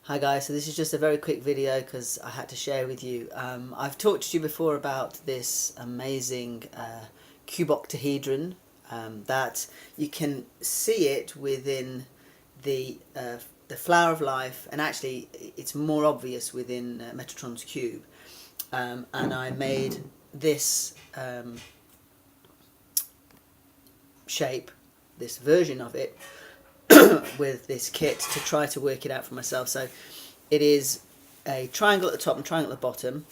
Hi guys, so this is just a very quick video because I had to share with you. I've talked to you before about this amazing cuboctahedron that you can see it within the flower of life, and actually it's more obvious within Metatron's cube. And I made this shape, this version of it, with this kit to try to work it out for myself. So it is a triangle at the top and triangle at the bottom,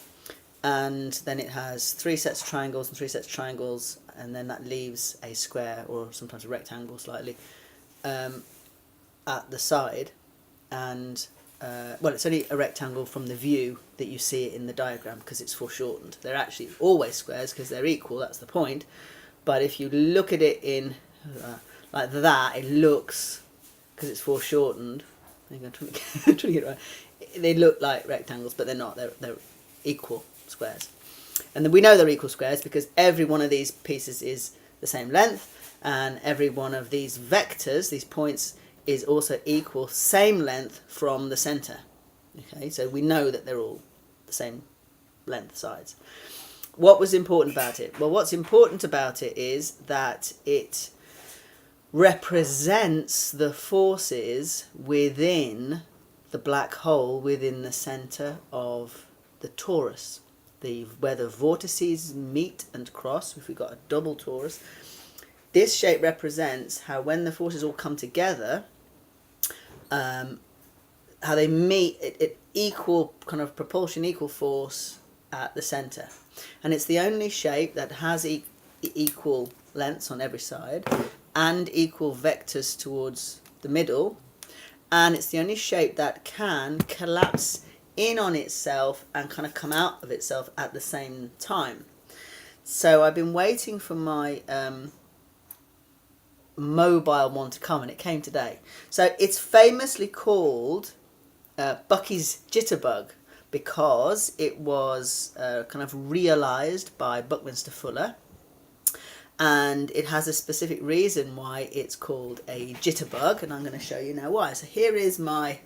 and then it has 3 sets of triangles and 3 sets of triangles, and then that leaves a square, or sometimes a rectangle slightly, at the side. And well, it's only a rectangle from the view that you see it in the diagram because it's foreshortened. They're actually always squares because they're equal, that's the point. But if you look at it in like that, it looks, because it's foreshortened, I'm trying to get it right, they look like rectangles, but they're not. They're equal squares. And then we know they're equal squares because every one of these pieces is the same length, and every one of these vectors, these points, is also equal, same length from the center. Okay, so we know that they're all the same length sides. What was important about it? Well, what's important about it is that it represents the forces within the black hole, within the center of the torus, where the vortices meet and cross. If we've got a double torus, this shape represents how, when the forces all come together, how they meet at equal kind of propulsion, equal force at the center. And it's the only shape that has equal lengths on every side and equal vectors towards the middle, and it's the only shape that can collapse in on itself and kind of come out of itself at the same time. So I've been waiting for my mobile one to come, and it came today. So it's famously called Bucky's Jitterbug because it was kind of realised by Buckminster Fuller. And it has a specific reason why it's called a jitterbug, and I'm going to show you now why. So here is my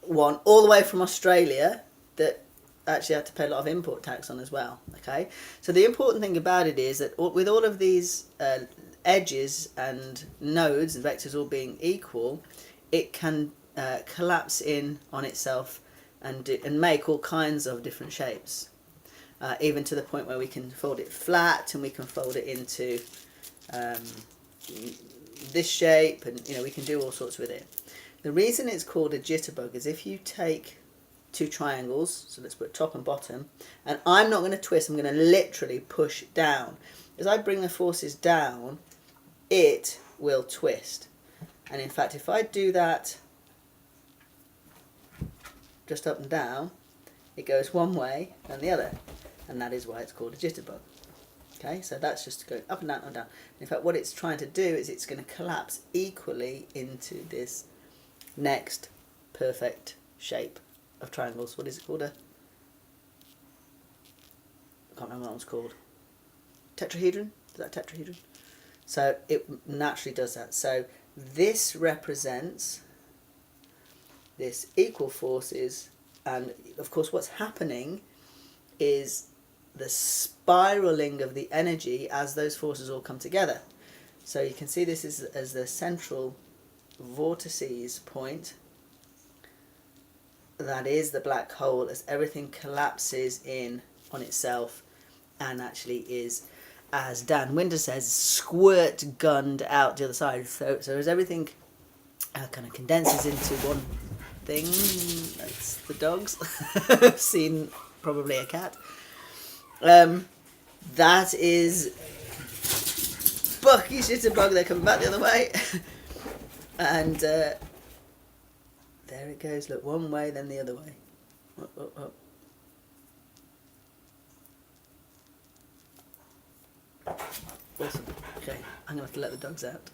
one all the way from Australia that actually had to pay a lot of import tax on as well. Okay, so the important thing about it is that with all of these edges and nodes and vectors all being equal, it can collapse in on itself and make all kinds of different shapes. Even to the point where we can fold it flat, and we can fold it into this shape, and we can do all sorts with it. The reason it's called a jitterbug is if you take 2 triangles, so let's put top and bottom, and I'm not going to twist, I'm going to literally push down. As I bring the forces down, it will twist. And in fact, if I do that just up and down, it goes one way and the other. And that is why it's called a jitterbug. Okay, so that's just going up and down and down. In fact, what it's trying to do is it's going to collapse equally into this next perfect shape of triangles. What is it called? I can't remember what it's called. Tetrahedron? Is that tetrahedron? So it naturally does that. So this represents this equal forces, and of course what's happening is the spiraling of the energy as those forces all come together. So you can see this is as the central vortices point, that is the black hole, as everything collapses in on itself and actually is, as Dan Winter says, squirt gunned out the other side. So as everything kind of condenses into one thing, that's the dogs, seen probably a cat. That is Bucky's jitterbug. They're coming back the other way. And there it goes. Look, one way, then the other way. Awesome. Okay, I'm going to have to let the dogs out.